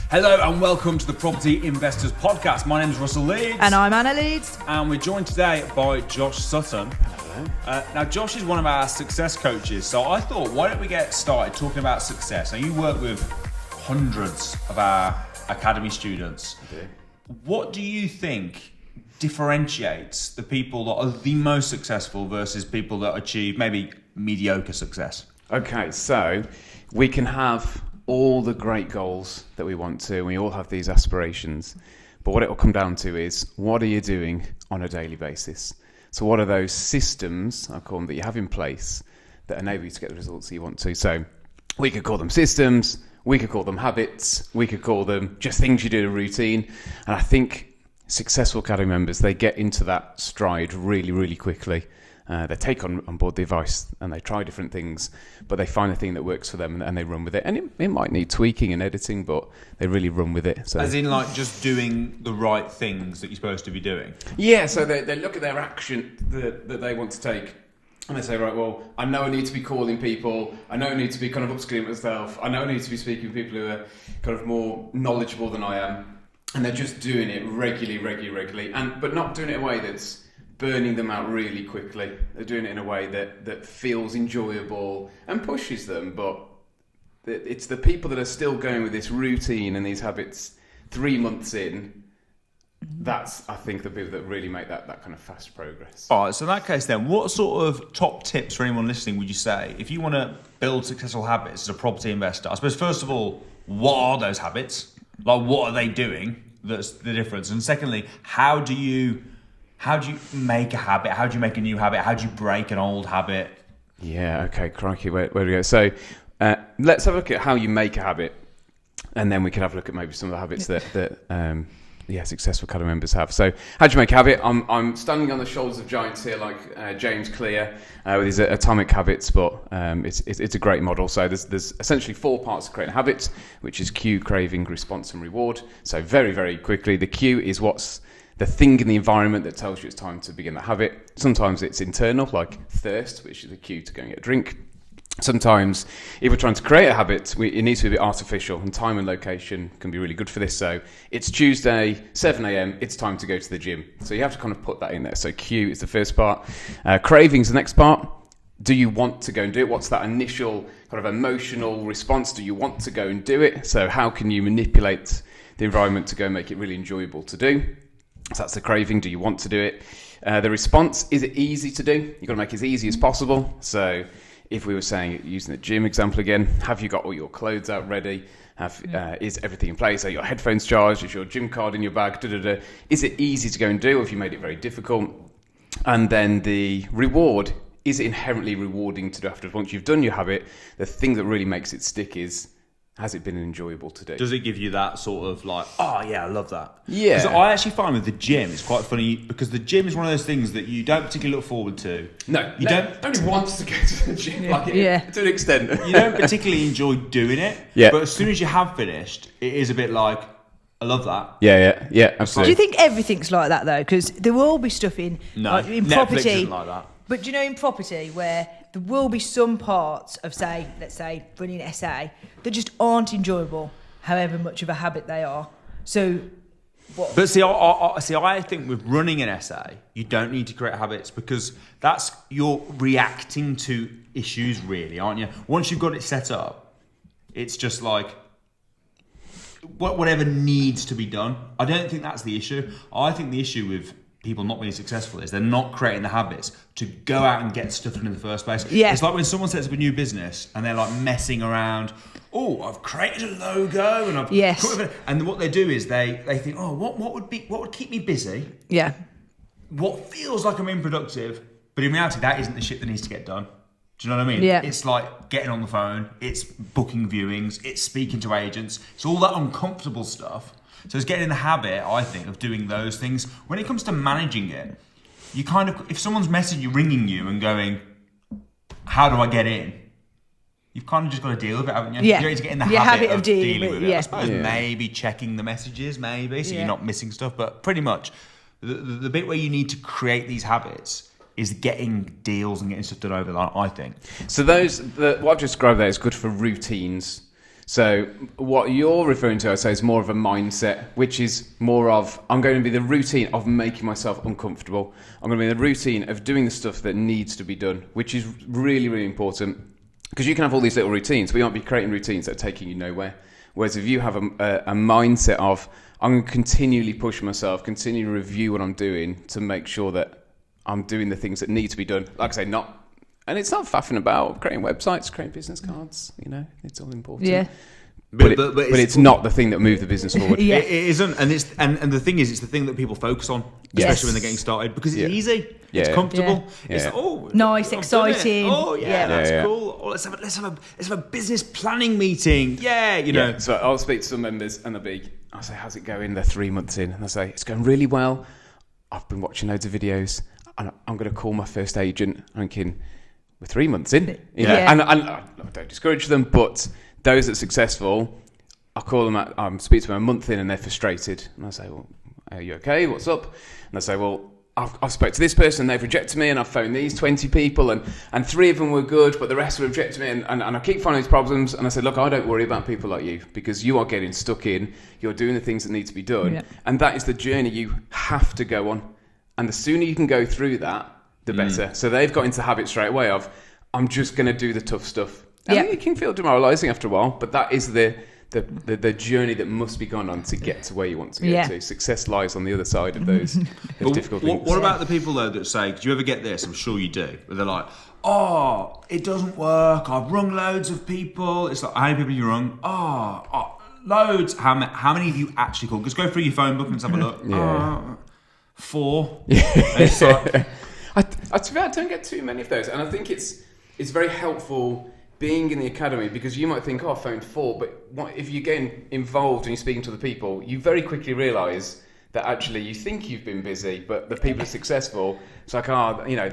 Hello and welcome to the Property Investors Podcast. My name is Russell Leeds. And I'm Anna Leeds. And we're joined today by Josh Sutton. Hello. Now, Josh is one of our success coaches, so I thought, why don't we get started talking about success? Now, you work with hundreds of our academy students. I do. What do you think differentiates the people that are the most successful versus people that achieve maybe mediocre success? Okay, so we can have all the great goals that we want to, and we all have these aspirations, but what it will come down to is, what are you doing on a daily basis? So what are those systems, I call them, that you have in place that enable you to get the results that you want to? So we could call them systems, we could call them habits, we could call them just things you do in a routine, and I think successful academy members, they get into that stride really, really quickly. They take on board the advice and they try different things, but they find a thing that works for them and they run with it. And it might need tweaking and editing, but they really run with it. So, as in, like, just doing the right things that you're supposed to be doing? Yeah, so they look at their action that they want to take, and they say, right, well, I know I need to be calling people, I know I need to be kind of upskilling myself, I know I need to be speaking with people who are kind of more knowledgeable than I am, and they're just doing it regularly, but not doing it in a way that's burning them out really quickly. They're doing it in a way that feels enjoyable and pushes them, but it's the people that are still going with this routine and these habits 3 months in, that's, I think, the people that really make that kind of fast progress. All right, so in that case then, what sort of top tips for anyone listening would you say if you want to build successful habits as a property investor? I suppose, first of all, what are those habits? Like, what are they doing that's the difference? And secondly, how do you make a habit? How do you make a new habit? How do you break an old habit? Yeah, okay, crikey, where do we go? So let's have a look at how you make a habit, and then we can have a look at maybe some of the habits that successful academy members have. So how do you make a habit? I'm standing on the shoulders of giants here, like James Clear with his atomic habits, but it's a great model. So there's essentially 4 parts to creating a habit, which is cue, craving, response, and reward. So very, very quickly, the cue is what's the thing in the environment that tells you it's time to begin the habit. Sometimes it's internal, like thirst, which is a cue to go and get a drink. Sometimes, if we're trying to create a habit, it needs to be a bit artificial, and time and location can be really good for this. So it's Tuesday, 7 a.m, it's time to go to the gym. So you have to kind of put that in there. So cue is the first part. Cravings, the next part. Do you want to go and do it? What's that initial kind of emotional response? Do you want to go and do it? So how can you manipulate the environment to go and make it really enjoyable to do? So that's the craving. Do you want to do it? The response, is it easy to do? You've got to make it as easy as possible. So if we were saying, using the gym example again, have you got all your clothes out ready? Is everything in place? Are your headphones charged? Is your gym card in your bag? Is it easy to go and do, or have you made it very difficult? And then the reward, is it inherently rewarding to do afterwards? Once you've done your habit, the thing that really makes it stick is, has it been enjoyable to do? Does it give you that sort of like, oh yeah, I love that? Yeah. Because I actually find with the gym, it's quite funny because the gym is one of those things that you don't particularly look forward to. No, you don't. Only wants to go to the gym, to an extent. You don't particularly enjoy doing it. Yeah. But as soon as you have finished, it is a bit like, I love that. Yeah, absolutely. Do you think everything's like that though? Because there will be stuff in Netflix property, isn't like that. But do you know, in property where there will be some parts of, let's say, running an SA that just aren't enjoyable, however much of a habit they are. So, what? But see, I think with running an SA, you don't need to create habits because you're reacting to issues, really, aren't you? Once you've got it set up, it's just like whatever needs to be done. I don't think that's the issue. I think the issue with people not being successful is they're not creating the habits to go out and get stuff done in the first place. Yeah. It's like when someone sets up a new business and they're like messing around. Oh, I've created a logo and and what they do is they think, oh, what would keep me busy? Yeah. What feels like I'm unproductive, but in reality that isn't the shit that needs to get done. Do you know what I mean? Yeah. It's like getting on the phone, it's booking viewings, it's speaking to agents, it's all that uncomfortable stuff. So it's getting in the habit, I think, of doing those things. When it comes to managing it, you kind of, if someone's ringing you and going, how do I get in? You've kind of just got to deal with it, haven't you? Yeah. You need to get in the habit of dealing with it. I suppose maybe checking the messages, so you're not missing stuff. But pretty much, the bit where you need to create these habits is getting deals and getting stuff done over that, I think. So what I've described there is good for routines. So what you're referring to, I'd say, is more of a mindset, which is more of, I'm going to be the routine of making myself uncomfortable. I'm going to be in the routine of doing the stuff that needs to be done, which is really, really important. Because you can have all these little routines, but you won't be creating routines that are taking you nowhere. Whereas if you have a mindset of, I'm going to continually push myself, continue to review what I'm doing to make sure that I'm doing the things that need to be done. Like I say, and it's not faffing about creating websites, creating business cards, it's all important. Yeah. But it's not the thing that moved the business forward. Yeah. It isn't, and the thing is, it's the thing that people focus on, especially when they're getting started, because it's easy, it's comfortable, it's like, nice, exciting. Oh yeah, that's cool. Oh, let's have a business planning meeting. Yeah. So I'll speak to some members and I'll say, how's it going? They're 3 months in, and I say, it's going really well. I've been watching loads of videos, and I'm going to call my first agent. I'm thinking, we're 3 months in, and I don't discourage them, but those that are successful, I call them, I speak to them a month in and they're frustrated. And I say, well, are you okay? What's up? And I say, well, I've spoke to this person, they've rejected me, and I've phoned these 20 people, and 3 of them were good, but the rest were rejected me, and I keep finding these problems. And I said, look, I don't worry about people like you, because you are getting stuck in, you're doing the things that need to be done, and that is the journey you have to go on. And the sooner you can go through that, the better. So they've got into habit straight away of, I'm just going to do the tough stuff. And it can feel demoralising after a while, but that is the journey that must be gone on to get to where you want to get to. Success lies on the other side of those difficult things. What about the people, though, that say, do you ever get this? I'm sure you do. Where they're like, oh, it doesn't work. I've rung loads of people. It's like, how many people you rung? Oh, loads. How many have you actually called? Just go through your phone book and have a look. 4. It's like, I don't get too many of those, and I think it's very helpful being in the academy, because you might think, I phoned 4, but if you're getting involved and you're speaking to the people, you very quickly realise that actually you think you've been busy, but the people are successful. It's like,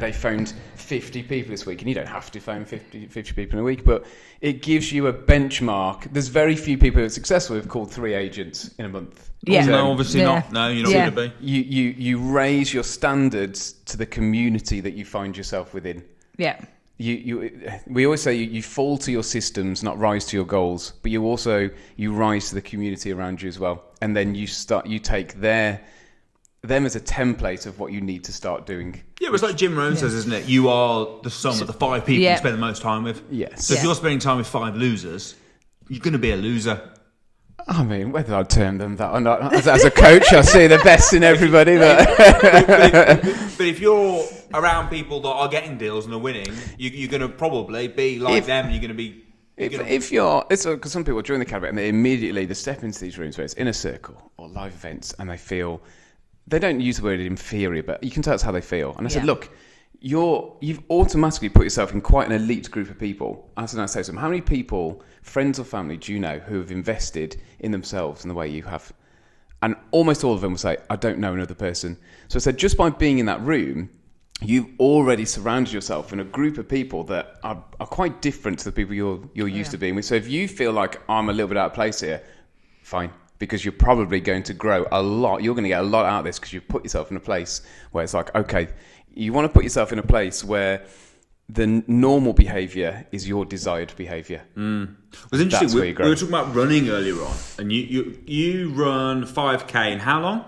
they phoned 50 people this week, and you don't have to phone 50 people in a week, but it gives you a benchmark. There's very few people who are successful who've called 3 agents in a month. Yeah. No, obviously not. No, you're not going to be. You raise your standards to the community that you find yourself within. Yeah. We always say you fall to your systems, not rise to your goals, but you rise to the community around you as well, and then you take them as a template of what you need to start doing. Yeah, it's like Jim Rohn says, isn't it? You are the sum of the 5 people you spend the most time with. Yes. So if you're spending time with 5 losers, you're going to be a loser. I mean, whether I'd term them that or not, as a coach, I see the best in everybody. But if you're around people that are getting deals and are winning, you're going to probably be like them. You're going to be. Because some people join the academy and they step into these rooms where it's inner circle or live events, and they don't use the word inferior, but you can tell it's how they feel. And I said, look, you've automatically put yourself in quite an elite group of people. And I say to them, how many people, friends or family, do you know who have invested in themselves in the way you have? And almost all of them will say, I don't know another person. So I said, just by being in that room, you've already surrounded yourself in a group of people that are quite different to the people you're used to being with. So if you feel like I'm a little bit out of place here, fine, because you're probably going to grow a lot. You're going to get a lot out of this because you've put yourself in a place where it's like, okay, you want to put yourself in a place where the normal behaviour is your desired behaviour. It was interesting. We were talking about running earlier on, and you run 5K in how long?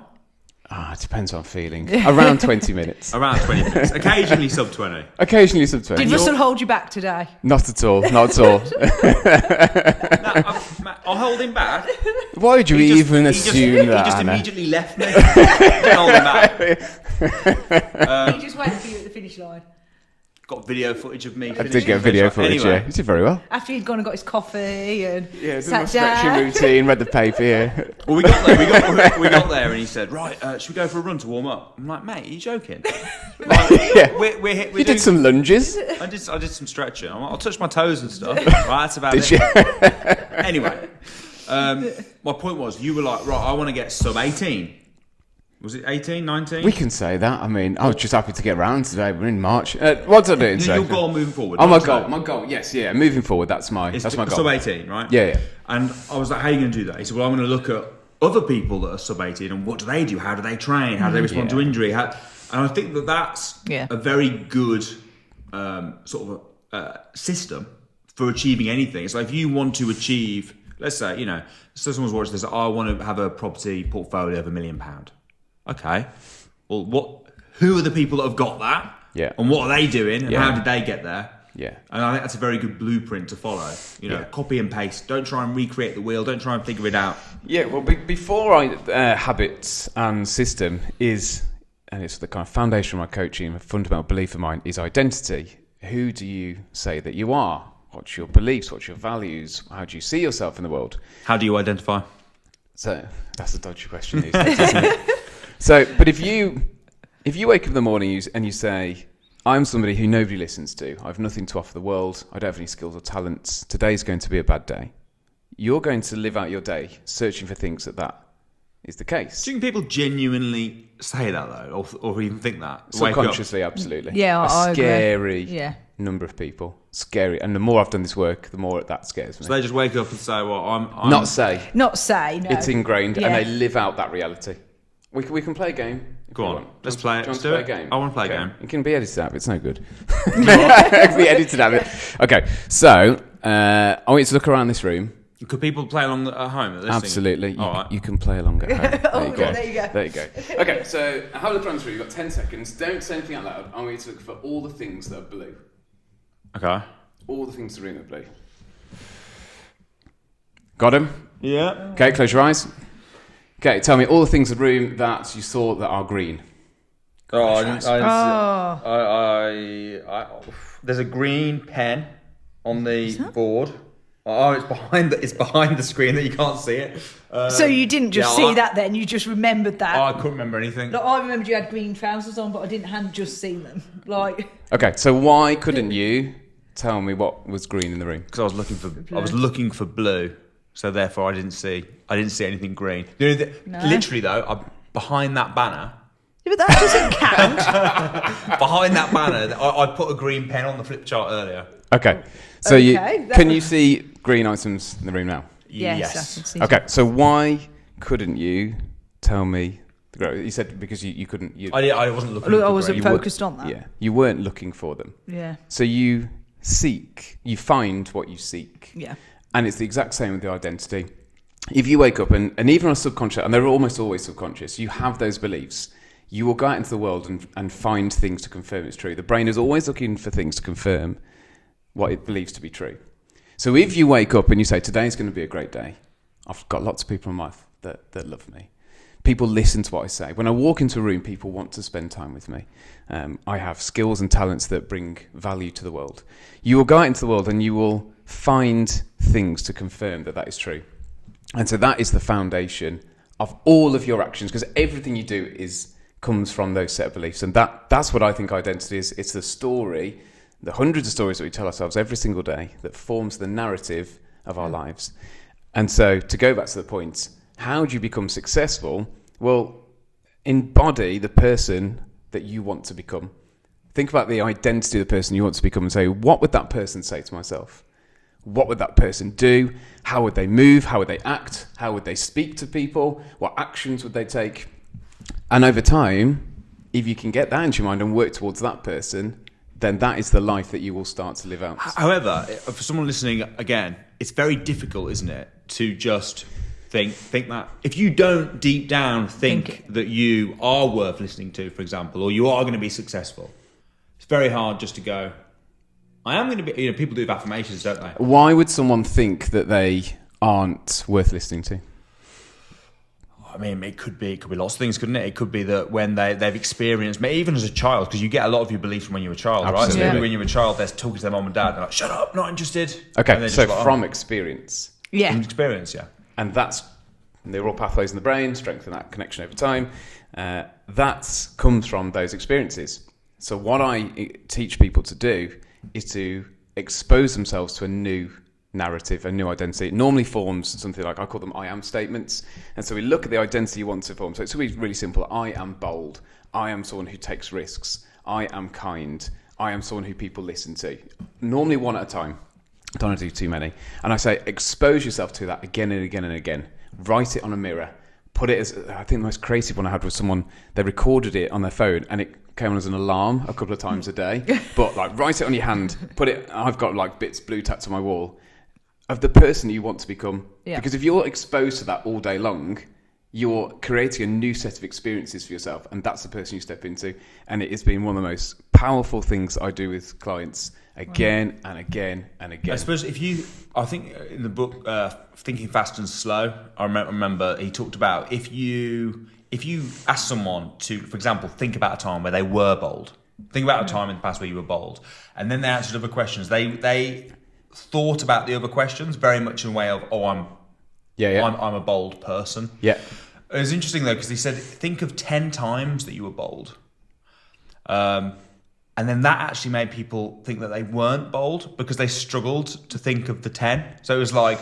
It depends on feeling. Around 20 minutes. Around 20 minutes. Occasionally sub 20. Occasionally sub 20. Did Russell hold you back today? Not at all. Not at all. I'll hold him back. Why would you even assume that? He just immediately left me. Don't hold him back. He just waited for you at the finish line. Got video footage of me. I did get video footage, anyway. You did very well. After he'd gone and got his coffee and did sat my stretching down. routine, read the paper, yeah. Well, we got there and he said, right, should we go for a run to warm up? I'm like, mate, are you joking? You did some lunges. I did some stretching. I'll touch my toes and stuff. Right, that's about it. Anyway, my point was, you were like, right, I want to get sub 18. Was it 18, 19? We can say that. I mean, I was just happy to get around today. We're in March. What's I doing? Your goal moving forward? Oh, my goal. Yes, yeah. Moving forward, that's my goal. Sub 18, right? Yeah. And I was like, how are you going to do that? He said, well, I'm going to look at other people that are sub 18 and what do they do? How do they train? How do they respond to injury? And I think that's a very good sort of system for achieving anything. It's like if you want to achieve let's say, so someone's watching this, I want to have a property portfolio of £1 million. Okay. Well, who are the people that have got that? Yeah. And what are they doing? And Yeah. how did they get there? Yeah. And I think that's a very good blueprint to follow. Copy and paste. Don't try and recreate the wheel. Don't try and figure it out. Yeah, well, before habits and system is, and it's the kind of foundation of my coaching, a fundamental belief of mine, is identity. Who do you say that you are? What's your beliefs? What's your values? How do you see yourself in the world? How do you identify? So that's a dodgy question these days, isn't it? So, but if you wake up in the morning and you say, I'm somebody who nobody listens to, I have nothing to offer the world, I don't have any skills or talents, today's going to be a bad day, you're going to live out your day searching for things that is the case. Do you think people genuinely say that, though, or even think that? Subconsciously, absolutely. Yeah, I agree. Scary number of people. Scary. And the more I've done this work, the more that scares me. So they just wake up and say, well, I'm... Not say. No. It's ingrained, Yeah. and they live out that reality. We can play a game. Go on, let's play it. Do you want Let's to do play it. a game? I want to play a Okay. game. It can be edited out, but it's no good. It can be edited out. Okay, so I want you to look around this room. Could people play along at home? At this Absolutely. All right. You can play along at home. There you go. There you go. Okay, so have a look around this room. You've got 10 seconds. Don't say anything out loud. I want you to look for all the things that are blue. Okay. All the things in the room that are blue. Got them? Yeah. Okay, close your eyes. Okay, tell me all the things in the room that you saw that are green. There's a green pen on the board. Oh, it's behind the screen that you can't see it. So you didn't just see that then, you just remembered that. I couldn't remember anything. Like, I remembered you had green trousers on, but I hadn't just seen them. Okay, so why couldn't you tell me what was green in the room? Because I was looking for blue, so therefore I didn't see anything green. Literally though, behind that banner. Yeah, but that doesn't count. Behind that banner, I put a green pen on the flip chart earlier. Okay, so Okay, can you see green items in the room now? Yes. I can see. Okay, so why couldn't you tell me? You said because you couldn't. I wasn't looking. Look, for I wasn't green. focused on that. Yeah, you weren't looking for them. Yeah. So you find what you seek. Yeah. And it's the exact same with the identity. If you wake up and even on a subconscious, and they're almost always subconscious, you have those beliefs. You will go out into the world and find things to confirm it's true. The brain is always looking for things to confirm what it believes to be true. So if you wake up and you say, today's going to be a great day, I've got lots of people in my life that love me. People listen to what I say. When I walk into a room, people want to spend time with me. I have skills and talents that bring value to the world. You will go out into the world and you will find things to confirm that is true. And so that is the foundation of all of your actions, because everything you do comes from those set of beliefs. And that's what I think identity is. It's the story, the hundreds of stories that we tell ourselves every single day that forms the narrative of our lives. And so to go back to the point, how do you become successful? Well, embody the person that you want to become. Think about the identity of the person you want to become and say, what would that person say to myself? What would that person do? How would they move? How would they act? How would they speak to people? What actions would they take? And over time, if you can get that into your mind and work towards that person, then that is the life that you will start to live out. However, for someone listening, again, it's very difficult, isn't it, to just think that if you don't deep down think that you are worth listening to, for example, or you are going to be successful, it's very hard just to go, I am going to be, people do affirmations, don't they? Why would someone think that they aren't worth listening to? I mean, it could be lots of things, couldn't it? It could be that when they've experienced, even as a child, because you get a lot of your beliefs from when you were a child, right? So maybe when you were a child, they're talking to their mom and dad, they're like, shut up, not interested. Okay, so from experience. Yeah. From experience, yeah. And that's neural pathways in the brain, strengthen that connection over time. That comes from those experiences. So what I teach people to do is to expose themselves to a new narrative, a new identity. It normally forms something like, I call them I am statements. And so we look at the identity you want to form. So it's really simple. I am bold. I am someone who takes risks. I am kind. I am someone who people listen to. Normally one at a time. I don't want to do too many. And I say, expose yourself to that again and again and again. Write it on a mirror. Put it as, I think the most creative one I had was someone, they recorded it on their phone and it came on as an alarm a couple of times a day. But like, write it on your hand, put it, I've got like bits blue tacked on my wall. of the person you want to become. Yeah. Because if you're exposed to that all day long, you're creating a new set of experiences for yourself, and that's the person you step into. And it has been one of the most powerful things I do with clients again and again and again. I suppose I think in the book Thinking Fast and Slow, I remember he talked about if you ask someone to, for example, think about a time where they were bold. Think about a time in the past where you were bold, and then they answered other questions. They thought about the other questions very much in a way of, I'm a bold person. Yeah. It was interesting though, because he said, think of 10 times that you were bold. And then that actually made people think that they weren't bold because they struggled to think of the 10. So it was like,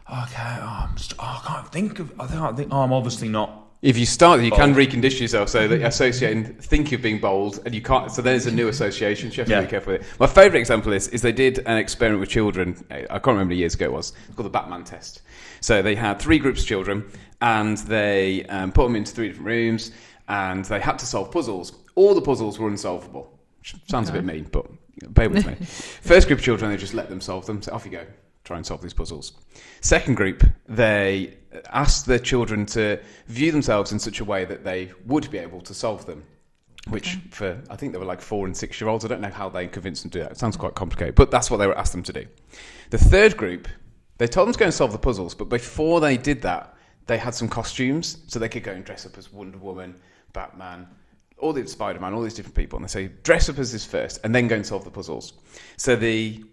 I can't think, I'm obviously not. If you start, you bold. can recondition yourself so that associating think of being bold, and you can't. So there's a new association. So you have to be careful with it. My favourite example is they did an experiment with children. I can't remember how many years ago it was. It's called the Batman test. So they had 3 groups of children, and they put them into 3 different rooms, and they had to solve puzzles. All the puzzles were unsolvable. Which sounds a bit mean, but bear with me. First group of children, they just let them solve them. So off you go. Try and solve these puzzles. Second group, they asked their children to view themselves in such a way that they would be able to solve them, which I think they were like 4 and 6 year olds. I don't know how they convinced them to do that. It sounds quite complicated, but that's what they were asked them to do. The third group, they told them to go and solve the puzzles, but before they did that, they had some costumes so they could go and dress up as Wonder Woman, Batman, all the Spider-Man, all these different people, and they say dress up as this first and then go and solve the puzzles. So the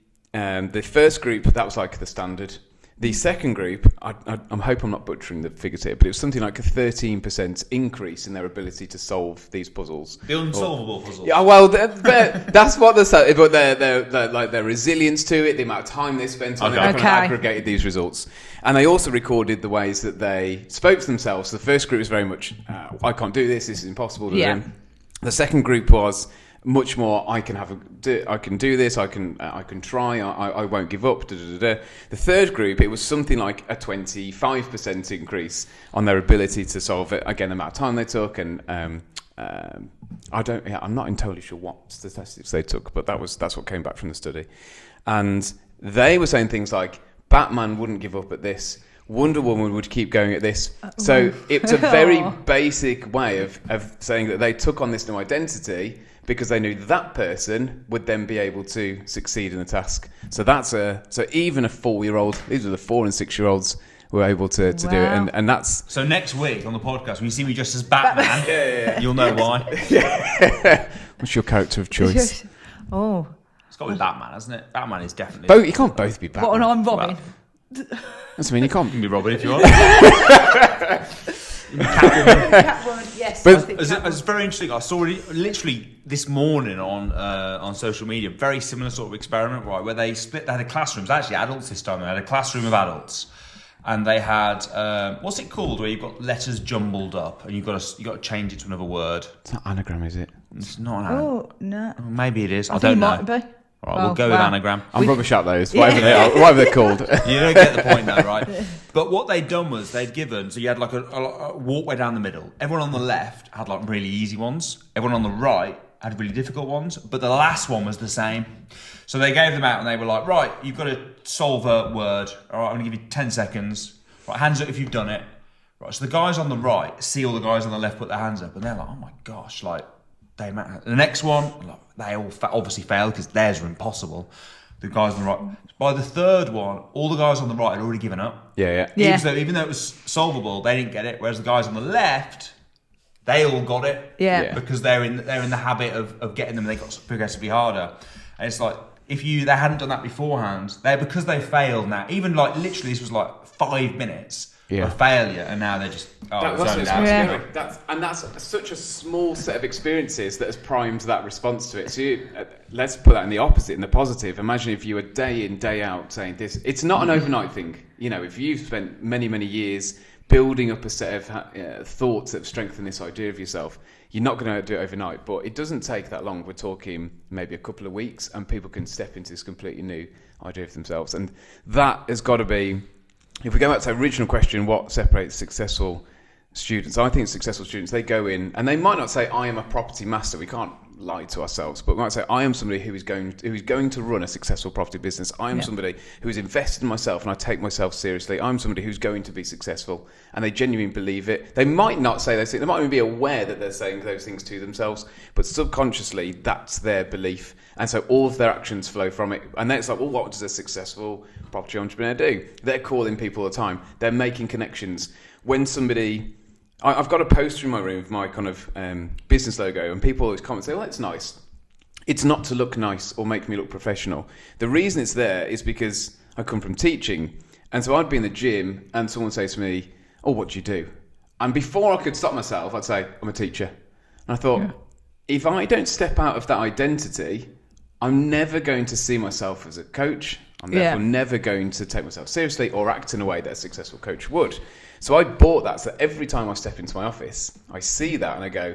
first group, that was like the standard. The second group, I hope I'm not butchering the figures here, but it was something like a 13% increase in their ability to solve these puzzles. The unsolvable puzzles. Yeah, well, that's what they're saying. But they're like their resilience to it, the amount of time they spent on it, they kind of aggregated these results. And they also recorded the ways that they spoke to themselves. The first group was very much, I can't do this is impossible to do. The second group was much more, I can do this, I can try, I won't give up. The third group, it was something like a 25% increase on their ability to solve it. Again, the amount of time they took, and I'm not entirely sure what statistics they took, but that's what came back from the study. And they were saying things like, Batman wouldn't give up at this, Wonder Woman would keep going at this. So it's a very basic way of saying that they took on this new identity because they knew that person would then be able to succeed in the task. So so even a 4-year-old, these are the 4 and 6 year olds, were able to do it, and that's. So next week on the podcast, when you see me dressed as Batman, you'll know why. What's your character of choice? It's got to be Batman, hasn't it? Batman is definitely. You can't both be Batman. What, and I'm Robin? That's you can't. You can be Robin if you want. Catwoman, yes. But it's very interesting. I saw it literally this morning on social media. Very similar sort of experiment, right? Where they had a classroom. Actually, adults this time. They had a classroom of adults, and they had what's it called? Where you've got letters jumbled up, and you got to change it to another word. It's not anagram, is it? It's not an anagram. Oh no. Maybe it is. I think don't it know. might be. All right, we'll go with anagram. I'm rubbish at those, whatever they're called. You don't get the point though, right? But what they'd done was they'd given, so you had like a walkway down the middle. Everyone on the left had like really easy ones. Everyone on the right had really difficult ones. But the last one was the same. So they gave them out and they were like, right, you've got to solve a word. All right, I'm going to give you 10 seconds. Right, hands up if you've done it. Right, so the guys on the right see all the guys on the left put their hands up and they're like, oh my gosh, like, they matter. The next one, they all obviously failed because theirs were impossible. The guys on the right. By the third one, all the guys on the right had already given up. Yeah. Even though it was solvable, they didn't get it. Whereas the guys on the left, they all got it. Yeah. Because they're in the habit of getting them. They got progressively harder. And it's like if they hadn't done that beforehand, because they failed now. Even like literally, this was like 5 minutes. A failure, and now they're just that's such a small set of experiences that has primed that response to it. So let's put that in the opposite, in the positive. Imagine if you were day in, day out saying this. It's not an overnight thing. You know, if you've spent many, many years building up a set of thoughts that have strengthened this idea of yourself, you're not going to do it overnight. But it doesn't take that long. We're talking maybe a couple of weeks, and people can step into this completely new idea of themselves, and that has got to be. If we go back to the original question, what separates successful students, I think successful students, they go in and they might not say, I am a property master. We can't lie to ourselves, but we might say, I am somebody who is going to run a successful property business. I am somebody who is invested in myself and I take myself seriously. I'm somebody who's going to be successful, and they genuinely believe it. They might not say those things. They might even be aware that they're saying those things to themselves, but subconsciously that's their belief. And so all of their actions flow from it. And then it's like, well, what does a successful property entrepreneur do? They're calling people all the time. They're making connections. When somebody... I've got a poster in my room of my kind of business logo, and people always comment and say, "Oh, that's nice." It's not to look nice or make me look professional. The reason it's there is because I come from teaching, and so I'd be in the gym, and someone would say to me, "Oh, what do you do?" And before I could stop myself, I'd say, "I'm a teacher." And I thought, if I don't step out of that identity, I'm never going to see myself as a coach. I'm therefore never going to take myself seriously or act in a way that a successful coach would. So I bought that, so every time I step into my office, I see that and I go,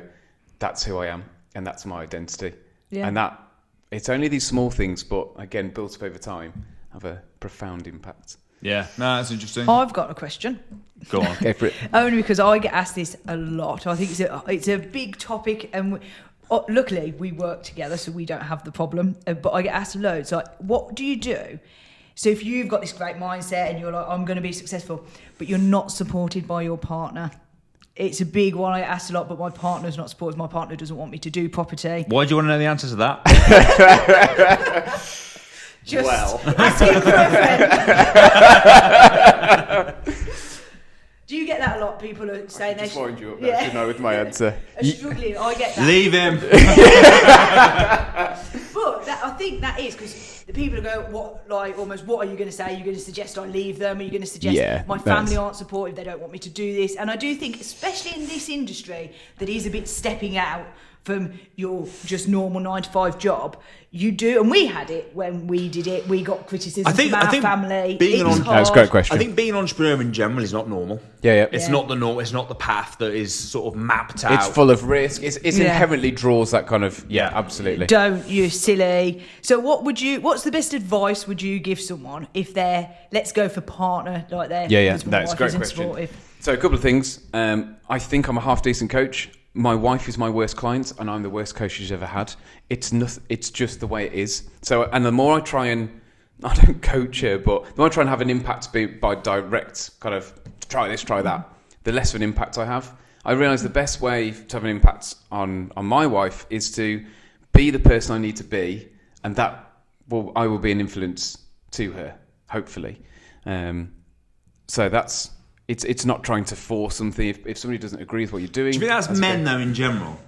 that's who I am and that's my identity. Yeah. And that, it's only these small things, but again, built up over time, have a profound impact. Yeah, no, that's interesting. I've got a question. Go on. Go for it. Only because I get asked this a lot. I think it's a big topic, and luckily we work together, so we don't have the problem. But I get asked loads, like, what do you do? So if you've got this great mindset and you're like, I'm going to be successful, but you're not supported by your partner. It's a big one. I asked a lot, but my partner's not supportive. My partner doesn't want me to do property. Why do you want to know the answer to that? Just asking for a friend. Do you get that a lot? People are saying they just wind you up there, you know, with my answer. Struggling, I get that. Leave him. But I think that is because the people go, what are you going to say? Are you going to suggest I leave them? Are you going to suggest my family aren't supportive? They don't want me to do this. And I do think, especially in this industry, that is a bit stepping out from your just normal 9-to-5 job. You do, and we had it when we did it. We got criticism from our family. That's a great question. I think being an entrepreneur in general is not normal. Yeah. It's not the norm. It's not the path that is sort of mapped out. It's full of risk. It's inherently draws that kind of absolutely. Don't, you silly. So what's the best advice would you give someone if they're, let's go for partner, like they're that's a great question. Supportive. So a couple of things. I think I'm a half decent coach. My wife is my worst client, and I'm the worst coach she's ever had. It's just the way it is. So, and the more I try and, I don't coach her, but the more I try and have an impact by direct kind of try this, try that, the less of an impact I have. I realise the best way to have an impact on my wife is to be the person I need to be, and I will be an influence to her, hopefully. So that's. It's not trying to force something. If somebody doesn't agree with what you're doing, do you think that's men though in general?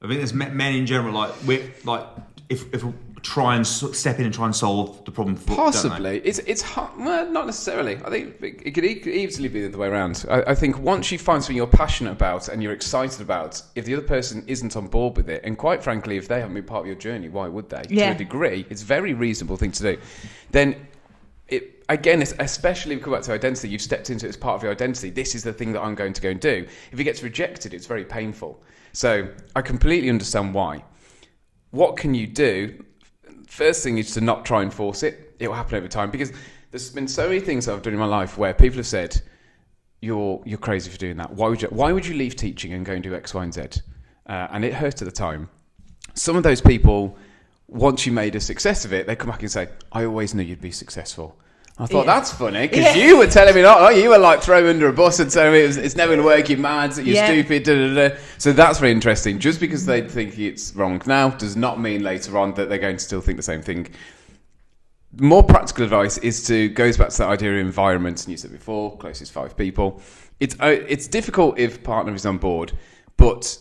I think there's men in general. If we try and step in and try and solve the problem. Possibly, it's hard. Well, not necessarily. I think it could easily be the other way around. I think once you find something you're passionate about and you're excited about, if the other person isn't on board with it, and quite frankly, if they haven't been part of your journey, why would they? To a degree, it's a very reasonable thing to do. Then. Again, especially if we come back to identity, you've stepped into it as part of your identity. This is the thing that I'm going to go and do. If it gets rejected, it's very painful. So I completely understand why. What can you do? First thing is to not try and force it. It will happen over time, because there's been so many things that I've done in my life where people have said, "You're crazy for doing that. Why would you leave teaching and go and do X, Y, and Z?" And it hurt at the time. Some of those people, once you made a success of it, they come back and say, "I always knew you'd be successful." I thought, that's funny, because you were telling me, you were like thrown under a bus and telling me it's never going to work, you're mad, you're stupid, da-da-da. So that's very interesting. Just because they think it's wrong now does not mean later on that they're going to still think the same thing. More practical advice goes back to that idea of environment, and you said before, closest 5 people. It's difficult if partner is on board, but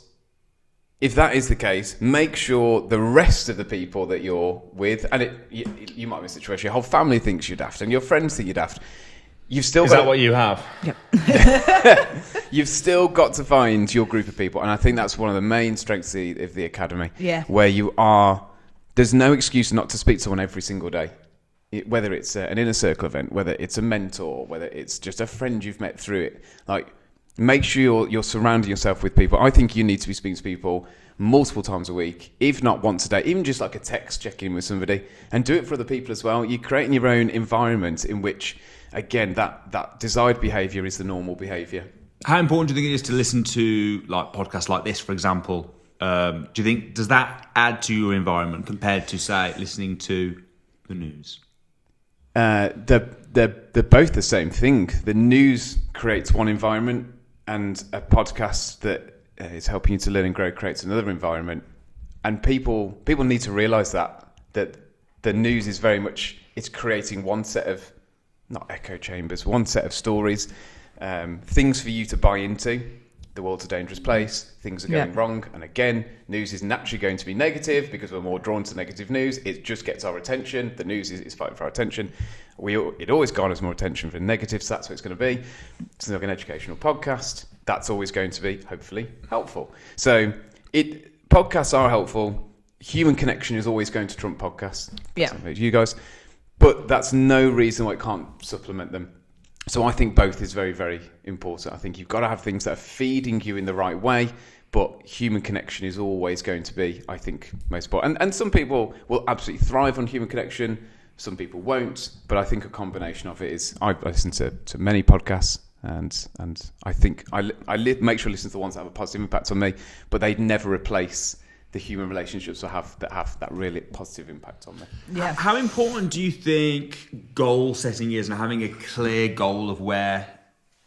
if that is the case, make sure the rest of the people that you're with, and you might be in a situation, your whole family thinks you're daft, and your friends think you're daft. Is that what you have? Yep. You've still got to find your group of people, and I think that's one of the main strengths of the academy. Yeah. Where there's no excuse not to speak to someone every single day. Whether it's an inner circle event, whether it's a mentor, whether it's just a friend you've met through it, make sure you're surrounding yourself with people. I think you need to be speaking to people multiple times a week, if not once a day, even just like a text check-in with somebody, and do it for other people as well. You're creating your own environment in which, again, that desired behaviour is the normal behaviour. How important do you think it is to listen to like podcasts like this, for example? Do you think does that add to your environment compared to, say, listening to the news? They're both the same thing. The news creates one environment, and a podcast that is helping you to learn and grow creates another environment. And people need to realise that the news is very much, it's creating one set of, not echo chambers, one set of stories, things for you to buy into. The world's a dangerous place, things are going wrong, and again, news is naturally going to be negative because we're more drawn to negative news. It just gets our attention. The news is fighting for our attention. It always garners more attention for negatives, so that's what it's going to be. It's like an educational podcast. That's always going to be, hopefully, helpful. So podcasts are helpful. Human connection is always going to trump podcasts. Yeah. You guys. But that's no reason why it can't supplement them. So I think both is very, very important. I think you've got to have things that are feeding you in the right way, but human connection is always going to be, I think, most important. And some people will absolutely thrive on human connection. Some people won't. But I think a combination of it is, I listen to many podcasts, and I think I make sure I listen to the ones that have a positive impact on me, but they'd never replace the human relationships that have that really positive impact on me. Yeah. How important do you think goal setting is, and having a clear goal of where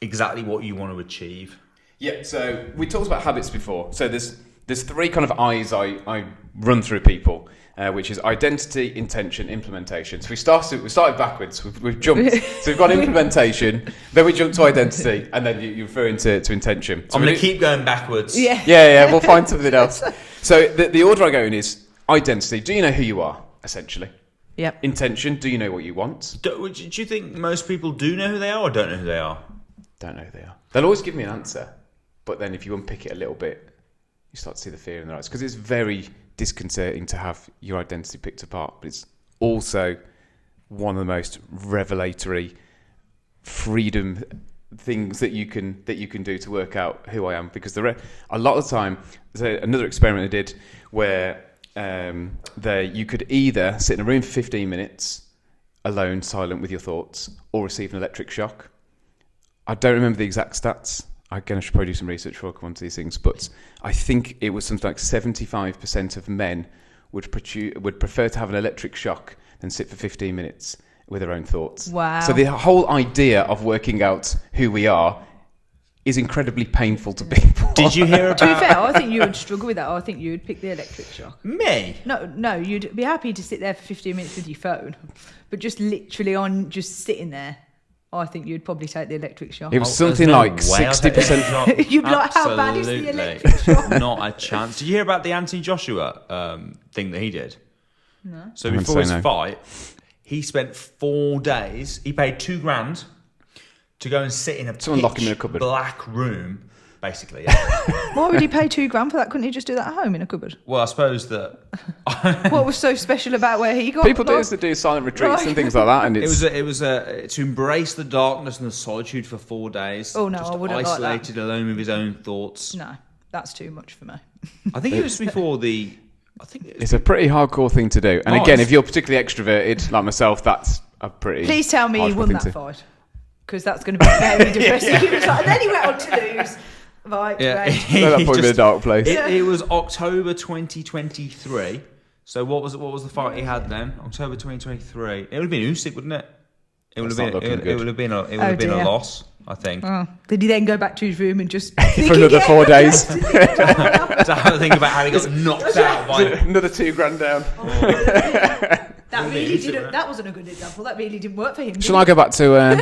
exactly what you want to achieve? Yeah, so we talked about habits before. So there's three kind of I's I run through people, which is identity, intention, implementation. So we started backwards. We've jumped. So we've got implementation, then we jumped to identity, and then you're referring to intention. So I'm going to keep going backwards. Yeah. We'll find something else. So the order I go in is identity. Do you know who you are, essentially? Yep. Intention. Do you know what you want? Do you think most people do know who they are or don't know who they are? Don't know who they are. They'll always give me an answer, but then if you unpick it a little bit, you start to see the fear in their eyes, because it's very disconcerting to have your identity picked apart, but it's also one of the most revelatory freedom things that you can do to work out who I am. Because a lot of the time, there's another experiment I did where you could either sit in a room for 15 minutes alone, silent with your thoughts, or receive an electric shock. I don't remember the exact stats. Again, I should probably do some research before I come on to these things, but I think it was something like 75% of men would prefer to have an electric shock than sit for 15 minutes with their own thoughts. Wow. So the whole idea of working out who we are is incredibly painful to people. Did you hear about... To be fair, I think you would struggle with that. I think you would pick the electric shock. Me? No, you'd be happy to sit there for 15 minutes with your phone, but just literally just sitting there, I think you'd probably take the electric shock. It was something like 60%. You'd be like, how bad is the electric shock? Not a chance. Did you hear about the Anthony Joshua thing that he did? No. So before his fight, he spent 4 days, he paid $2,000 to go and sit in a lock him in a cupboard. Black room, basically. Why would he pay $2,000 for that? Couldn't he just do that at home in a cupboard? Well, I suppose that... What was so special about where he got... People do silent retreats and things like that, and it was to embrace the darkness and the solitude for 4 days. Oh no, just I wouldn't isolated, like that. alone with his own thoughts. No, that's too much for me. I think it was before the... It's a pretty hardcore thing to do. And again, if you're particularly extroverted, like myself, that's a pretty... Please tell me he hardcore won thing that to... fight. Because that's going to be very depressing. He was like, and then he went on to lose. Right, yeah. great. So that put him in a dark place. It was October 2023. So what was the fight he had then? October 2023. It would have been Usyk, wouldn't it? It would have been a loss, I think. Oh. Did he then go back to his room and just for another 4 days? To have to think about how he got knocked out by another $2,000 down. That really didn't. That wasn't a good example. That really didn't work for him. Shall I go back to?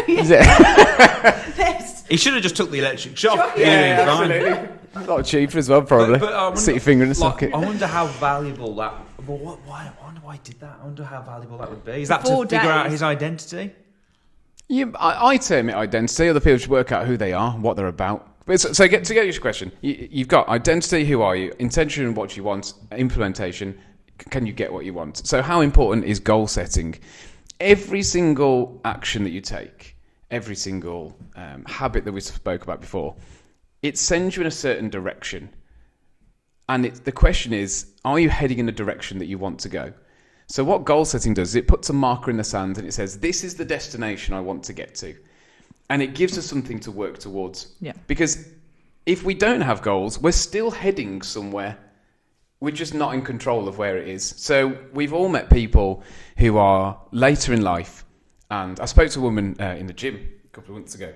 He should have just took the electric shock. Yeah, absolutely. A lot cheaper as well, probably. But stick your finger in the socket. I wonder how valuable that. Well, I wonder why he did that. I wonder how valuable that would be. Is that to figure out his identity? Yeah, I term it identity. Other people should work out who they are, what they're about. But to get your question, you've got identity. Who are you? Intention, what you want. Implementation. Can you get what you want? So how important is goal setting? Every single action that you take, every single habit that we spoke about before, it sends you in a certain direction. And the question is, are you heading in a direction that you want to go? So what goal setting does is it puts a marker in the sand and it says, this is the destination I want to get to. And it gives us something to work towards. Yeah. Because if we don't have goals, we're still heading somewhere. We're just not in control of where it is. So we've all met people who are later in life. And I spoke to a woman in the gym a couple of months ago.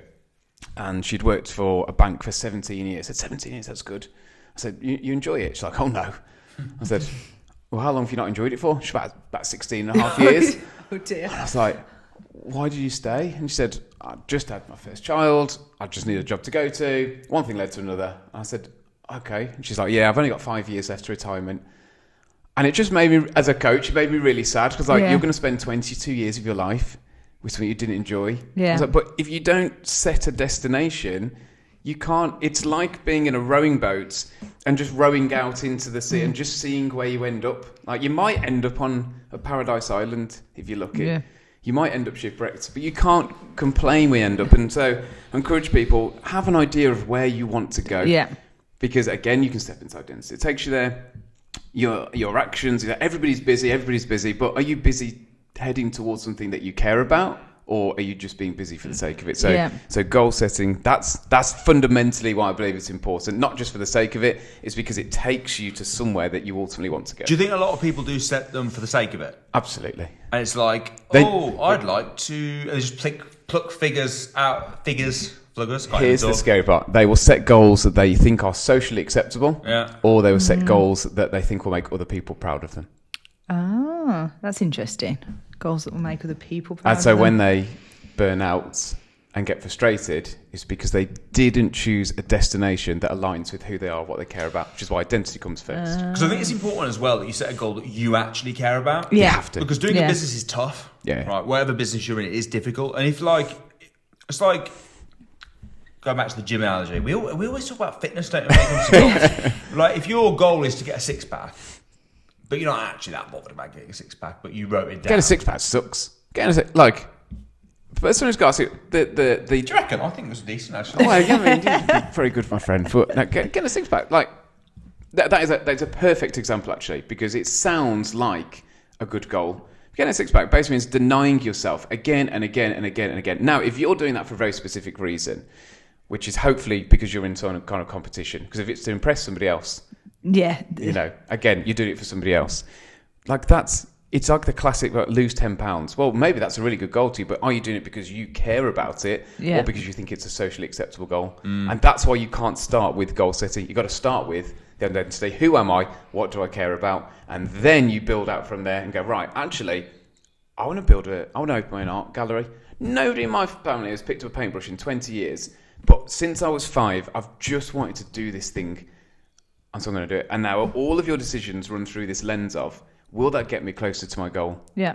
And she'd worked for a bank for 17 years. I said, 17 years, that's good. I said, you enjoy it? She's like, oh no. I said, well, how long have you not enjoyed it for? She's about 16 and a half years. Oh dear. And I was like, why did you stay? And she said, I just had my first child. I just need a job to go to. One thing led to another. And I said, okay. And she's like, yeah, I've only got 5 years left to retirement. And it just made me, as a coach, it made me really sad because you're going to spend 22 years of your life with something you didn't enjoy. Yeah. I was like, but if you don't set a destination, you can't. It's like being in a rowing boat and just rowing out into the sea and just seeing where you end up. Like you might end up on a paradise island if you're lucky. Yeah. You might end up shipwrecked, but you can't complain where you end up. And so I encourage people, have an idea of where you want to go. Yeah. Because again, you can step into identity. It takes you there. Your actions, everybody's busy, but are you busy heading towards something that you care about? Or are you just being busy for the sake of it? So goal setting, that's fundamentally why I believe it's important. Not just for the sake of it, it's because it takes you to somewhere that you ultimately want to go. Do you think a lot of people do set them for the sake of it? Absolutely. And it's like, I'd like to... And they just pluck figures out... Here's the scary part. They will set goals that they think are socially acceptable. Or they will set goals that they think will make other people proud of them. Ah, that's interesting. Goals that will make other people proud and so of them. when they burn out and get frustrated, it's because they didn't choose a destination that aligns with who they are, what they care about, which is why identity comes first. Because I think it's important as well that you set a goal that you actually care about. Yeah. You have to. Because doing a business is tough. Yeah. Right. Whatever business you're in, it is difficult. And if it's like going back to the gym analogy, we always talk about fitness, don't we? Like if your goal is to get a six pack, but you're not actually that bothered about getting a six pack, but you wrote it down. Getting a six pack sucks. But someone's got to see the. Do you reckon? I think it was decent actually. Well, you're very good, my friend. But no, get a six pack. Like that's a perfect example actually, because it sounds like a good goal. Getting a six pack basically means denying yourself again and again and again and again. Now, if you're doing that for a very specific reason, which is hopefully because you're in some kind of competition, because if it's to impress somebody else. Yeah. Again, you're doing it for somebody else. It's like the classic, lose 10 pounds. Well, maybe that's a really good goal to you, but are you doing it because you care about it or because you think it's a socially acceptable goal? And that's why you can't start with goal setting. You've got to start with the identity. Who am I? What do I care about? And then you build out from there and go, right, actually, I want to open an art gallery. Nobody in my family has picked up a paintbrush in 20 years. But since I was 5, I've just wanted to do this thing. And so I'm going to do it. And now all of your decisions run through this lens of, will that get me closer to my goal? Yeah.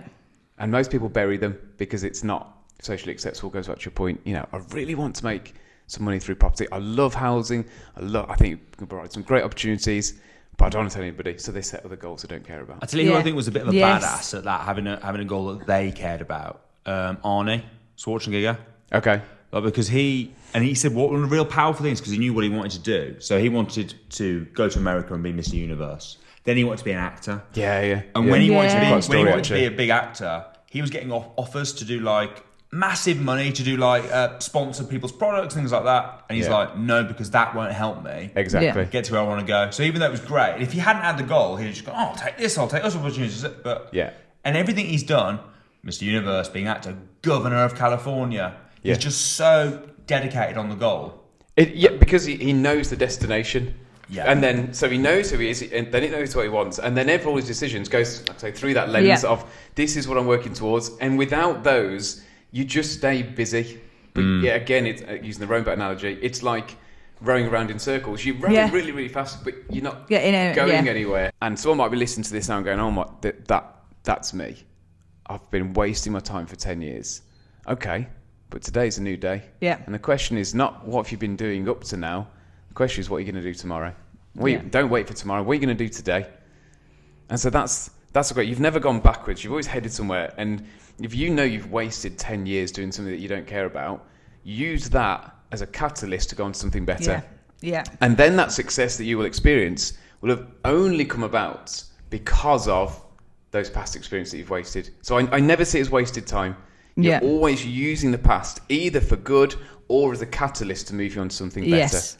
And most people bury them because it's not socially acceptable. Goes back to your point. I really want to make some money through property. I love housing. I think it can provide some great opportunities, but I don't want to tell anybody. So they set other goals they don't care about. I tell you who I think was a bit of a badass at that, having a goal that they cared about. Arnie Schwarzenegger. Okay. Because he said what one of the real powerful things, because he knew what he wanted to do. So he wanted to go to America and be Mr. Universe. Then he wanted to be an actor. Yeah. And when he wanted to be a big actor, he was getting offers to do like massive money to do like sponsor people's products, things like that. And he's like, no, because that won't help me. Exactly. Get to where I want to go. So even though it was great, if he hadn't had the goal, he'd just go, I'll take this opportunities. But and everything he's done, Mr. Universe, being actor, governor of California. He's just so dedicated on the goal. Because he knows the destination. Yeah. And then, so he knows who he is, and then he knows what he wants. And then all his decisions goes, like I say, through that lens of, this is what I'm working towards. And without those, you just stay busy. But again, it's using the rowboat analogy, it's like rowing around in circles. You're rowing really, really fast, but you're not going anywhere. And someone might be listening to this now and going, oh, that's me. I've been wasting my time for 10 years. Okay. But today's a new day. Yeah. And the question is not what have you been doing up to now. The question is what are you going to do tomorrow. Don't wait for tomorrow. What are you going to do today? And so that's great. You've never gone backwards. You've always headed somewhere. And if you know you've wasted 10 years doing something that you don't care about, use that as a catalyst to go on to something better. Yeah. And then that success that you will experience will have only come about because of those past experiences that you've wasted. So I never see it as wasted time. You're always using the past either for good or as a catalyst to move you on to something better. Yes.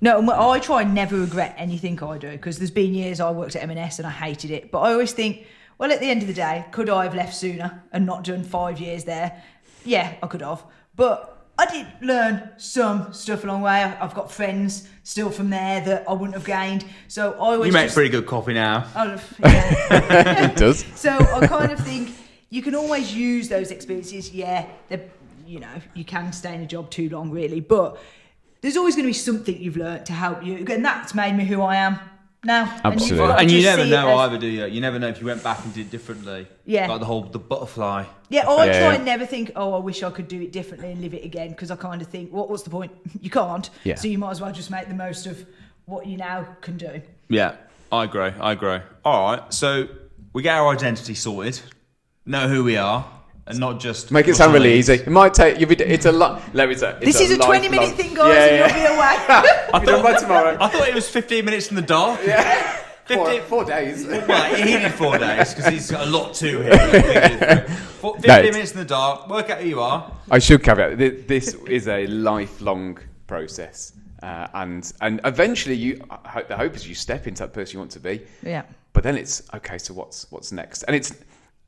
No, I try and never regret anything I do, because there's been years I worked at M&S and I hated it. But I always think, well, at the end of the day, could I have left sooner and not done 5 years there? Yeah, I could have. But I did learn some stuff along the way. I've got friends still from there that I wouldn't have gained. So I always You make pretty good coffee now. Yeah. It does. So I kind of think you can always use those experiences. Yeah, you know, you can stay in a job too long, really, but there's always going to be something you've learnt to help you, and that's made me who I am now. Absolutely. And you never know either, do you? You never know if you went back and did it differently. Yeah. Like the butterfly. Yeah, I try and never think, I wish I could do it differently and live it again, because I kind of think, what's the point? You can't. Yeah. So you might as well just make the most of what you now can do. Yeah, I agree. All right, so we get our identity sorted, know who we are, and not just... Make it sound really easy. It might take... It's a lot... Let me say... This is a 20-minute thing, guys, and you'll be away. I'll be done by tomorrow. I thought it was 15 minutes in the dark. Yeah. 4 days. Well, he needed 4 days because he's got a lot to him. 15 minutes in the dark, work out who you are. I should caveat, this is a lifelong process. And eventually, the hope is you step into that person you want to be. Yeah. But then it's, okay, so what's next? And it's...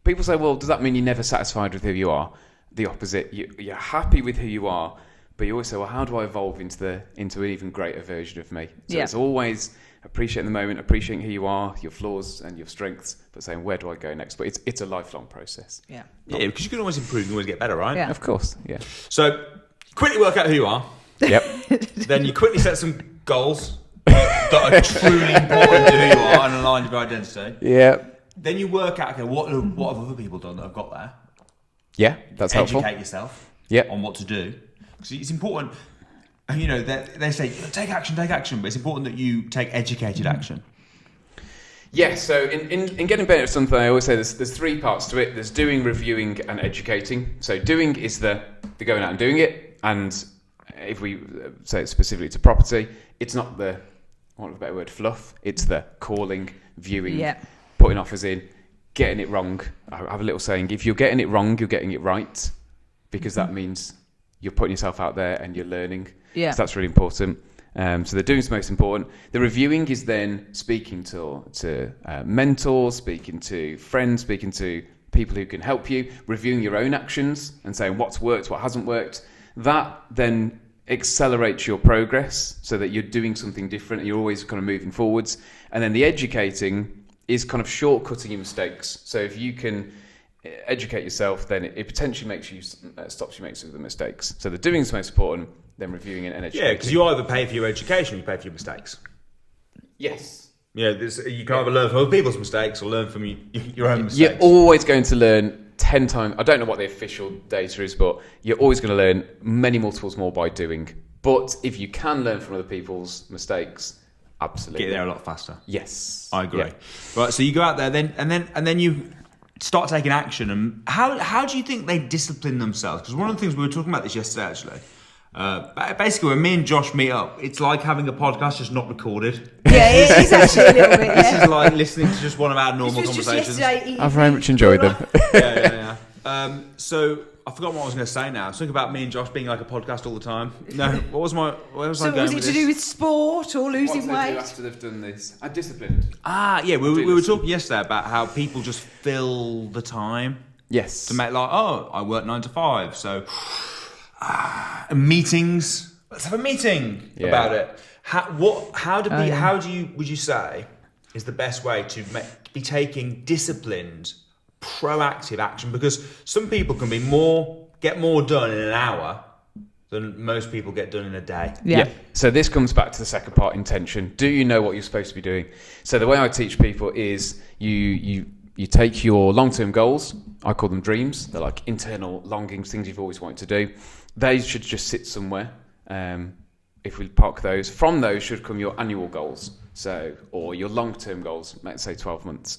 People say, well, does that mean you're never satisfied with who you are? The opposite. You're happy with who you are, but you always say, well, how do I evolve into an even greater version of me? So it's always appreciating the moment, appreciating who you are, your flaws and your strengths, but saying, where do I go next? But it's a lifelong process. Yeah. Yeah, because you can always improve, you can always get better, right? Yeah. Of course, yeah. So, quickly work out who you are. Yep. Then you quickly set some goals that are truly important to who you are and aligned with your identity. Yeah. Then you work out, okay, what have other people done that have got there? Yeah, that's helpful. Educate yourself Yep. on what to do. Because it's important, you know, they say, take action, but it's important that you take educated action. Yeah, so in getting better at something, I always say there's 3 parts to it. There's doing, reviewing, and educating. So doing is the going out and doing it. And if we say it specifically to property, it's not the, I want a better word, fluff. It's the calling, viewing, putting offers in, getting it wrong. I have a little saying, if you're getting it wrong, you're getting it right, because that means you're putting yourself out there and you're learning. Yeah. So that's really important. So the doing is most important. The reviewing is then speaking to mentors, speaking to friends, speaking to people who can help you, reviewing your own actions and saying what's worked, what hasn't worked. That then accelerates your progress so that you're doing something different and you're always kind of moving forwards. And then the educating is kind of shortcutting your mistakes. So if you can educate yourself, then it potentially makes you stops you making some of the mistakes. So the doing is most important, then reviewing it and educating. Yeah, because you either pay for your education or you pay for your mistakes. Yes. Yeah, you can either learn from other people's mistakes or learn from your own mistakes. You're always going to learn 10 times. I don't know what the official data is, but you're always going to learn many multiples more by doing. But if you can learn from other people's mistakes, absolutely. Get there a lot faster. Yes. I agree. Yeah. Right, so you go out there and then you start taking action. And how do you think they discipline themselves? Because one of the things we were talking about this yesterday, actually. Basically, when me and Josh meet up, it's like having a podcast just not recorded. Yeah, it is actually a little bit. This is like listening to just one of our normal This was just conversations. yesterday. I've very much enjoyed them. Yeah. So I forgot what I was going to say now. Something about me and Josh being like a podcast all the time. No, where was I going Was it with to this? do with sport or losing What do they do weight? after they've done this? Disciplined. Yeah, we were talking yesterday about how people just fill the time Yes. to make like, I work 9 to 5, so meetings. Let's have a meeting about it. Would you say is the best way to be taking disciplined, proactive action? Because some people can get more done in an hour than most people get done in a day. Yeah. So this comes back to the second part, intention. Do you know what you're supposed to be doing? So the way I teach people is you take your long-term goals. I call them dreams. They're like internal longings, things you've always wanted to do. They should just sit somewhere. If we park those, from those should come your annual goals. Or your long-term goals, let's say 12 months.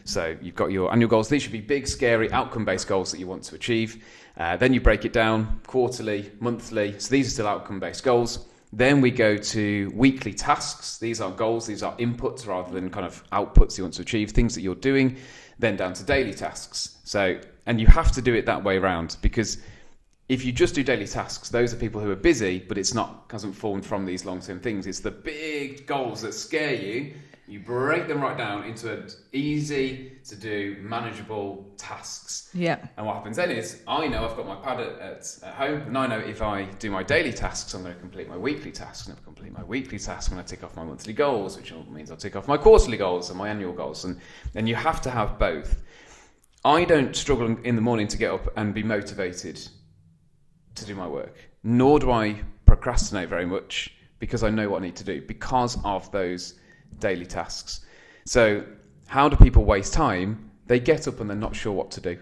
So you've got your annual goals. These should be big, scary, outcome-based goals that you want to achieve. Then you break it down quarterly, monthly. So these are still outcome-based goals. Then we go to weekly tasks. These are goals. These are inputs rather than kind of outputs you want to achieve, things that you're doing. Then down to daily tasks. So And you have to do it that way around, because if you just do daily tasks, those are people who are busy, but hasn't formed from these long-term things. It's the big goals that scare you. You break them right down into easy to do, manageable tasks. Yeah. And what happens then is, I know I've got my pad at home, and I know if I do my daily tasks, I'm going to complete my weekly tasks. And if I complete my weekly tasks, I'm going to tick off my monthly goals, which means I'll tick off my quarterly goals and my annual goals. And you have to have both. I don't struggle in the morning to get up and be motivated to do my work, nor do I procrastinate very much, because I know what I need to do because of those daily tasks. So how do people waste time? They get up and they're not sure what to do.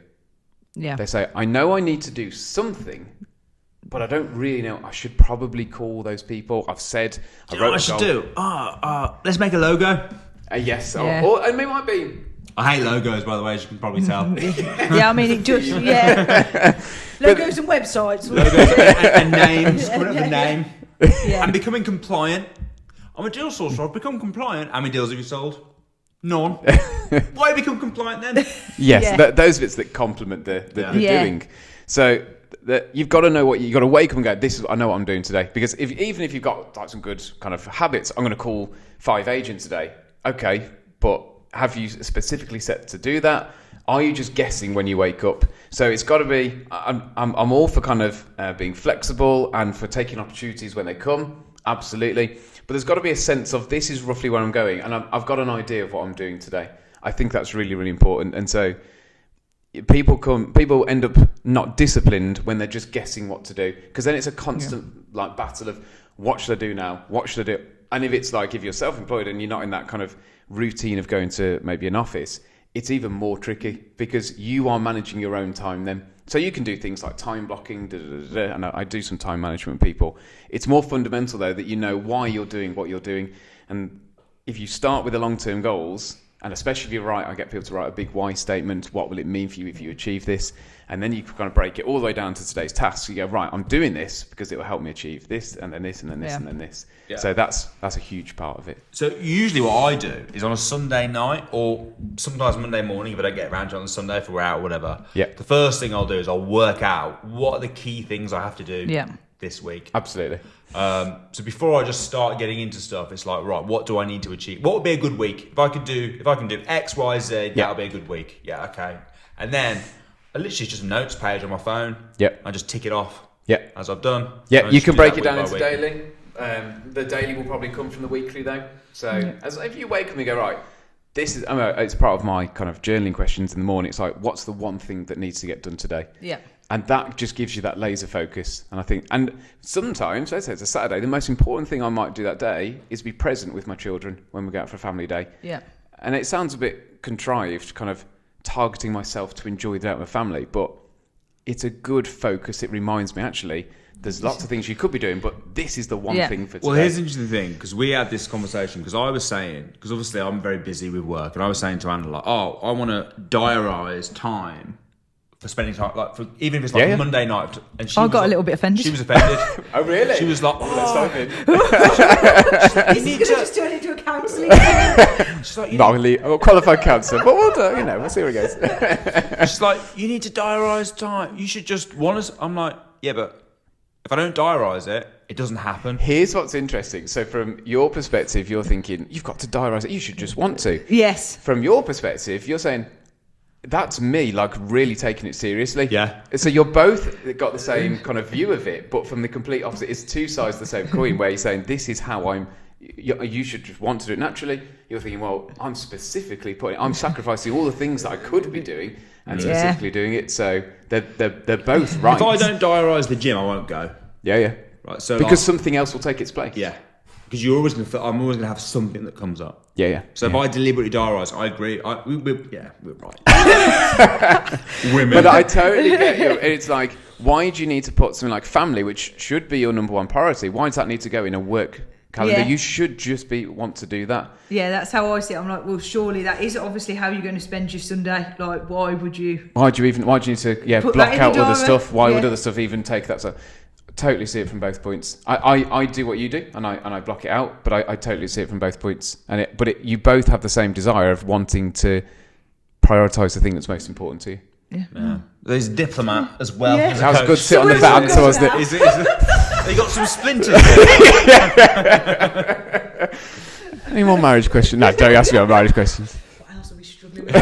Yeah. They say, I know I need to do something, but I don't really know. I should probably call those people. I've said, Do you know what I should do? Let's make a logo. Yes. Yeah. And it might be, I hate logos, by the way, as you can probably tell. Yeah, I mean, it just, yeah. Logos and websites. and names, coming up with a name. Yeah. And becoming compliant. I'm a deal sourcer. I've become compliant. How many deals have you sold? None. Why become compliant then? yes, Yeah. those bits that complement the Yeah. doing. So you've got to know you've got to wake up and go, I know what I'm doing today. Because even if you've got like some good kind of habits, I'm going to call 5 agents today. Okay, but have you specifically set to do that? Are you just guessing when you wake up? So it's got to be. I'm all for kind of being flexible and for taking opportunities when they come. Absolutely, but there's got to be a sense of this is roughly where I'm going, and I've got an idea of what I'm doing today. I think that's really, really important. And so people end up not disciplined when they're just guessing what to do, because then it's a constant like battle of what should I do now? What should I do? And if it's like if you're self-employed and you're not in that kind of routine of going to maybe an office, it's even more tricky because you are managing your own time then. So you can do things like time blocking, and I do some time management with people. It's more fundamental though that you know why you're doing what you're doing. And if you start with the long-term goals, and especially if you're right, I get people to write a big why statement. What will it mean for you if you achieve this? And then you kind of break it all the way down to today's tasks. You go, right, I'm doing this because it will help me achieve this, and then this, and then this, and then this. Yeah. So that's a huge part of it. So usually what I do is on a Sunday night or sometimes Monday morning, if I don't get around to it on Sunday if we're out or whatever, the first thing I'll do is I'll work out what are the key things I have to do this week. Absolutely. So before I just start getting into stuff, it's like, right, what do I need to achieve? What would be a good week? If I can do X, Y, Z, that'll be a good week. Yeah, okay. And then I literally just a notes page on my phone. Yep. I just tick it off. Yep. As I've done. Yeah, you can break it down week into by week. daily. The daily will probably come from the weekly though. So as if you wake up and you go, right, this is, it's part of my kind of journaling questions in the morning. It's like, what's the one thing that needs to get done today? Yeah. And that just gives you that laser focus. And I think, and sometimes, let's say it's a Saturday, the most important thing I might do that day is be present with my children when we go out for a family day. Yeah. And it sounds a bit contrived, kind of targeting myself to enjoy the day with my family, but it's a good focus. It reminds me, actually, there's lots of things you could be doing, but this is the one thing for today. Well, here's the interesting thing, because we had this conversation, because I was saying, because obviously I'm very busy with work, and I was saying to Anna, like, I want to diarise time for spending time, like, even if it's like Monday night. And she got a little bit offended. She was offended. Oh, really? She was like, Let's dive in. This is going to just turn into a counselling. she's like, I'm a qualified counsellor, but we'll do, we'll see where it goes. she's like, you need to diarise time. You should just want to. I'm like, yeah, but if I don't diarise it, it doesn't happen. Here's what's interesting. So from your perspective, you're thinking, you've got to diarise it. You should just want to. Yes. From your perspective, you're saying, that's me, like, really taking it seriously. Yeah. So you're both got the same kind of view of it, but from the complete opposite. It's two sides of the same coin, where you're saying, this is how you should just want to do it naturally. You're thinking, well, I'm sacrificing all the things that I could be doing and specifically doing it. So they're both right. If I don't diarise the gym, I won't go. Yeah. Right. So because something else will take its place. Yeah. Because I'm always going to have something that comes up. Yeah. So if I deliberately diarise, I agree. We're right. Women. But I totally get you. It's like, why do you need to put something like family, which should be your number one priority? Why does that need to go in a work calendar? Yeah. You should just want to do that. Yeah, that's how I see it. I'm like, well, surely that is obviously how you're going to spend your Sunday. Like, why would you? Why do you need to Put block that in out the other diary? stuff? Why would Yeah. other stuff even take that? So totally see it from both points. I do what you do, and I block it out, but I totally see it from both points. You both have the same desire of wanting to prioritise the thing that's most important to you. Yeah. There's a diplomat as well. Yeah. As a That was a coach. good sit on the Someone van, wasn't it? They got some splinters. Any more marriage questions? No, don't ask me about marriage questions. What else are we struggling with?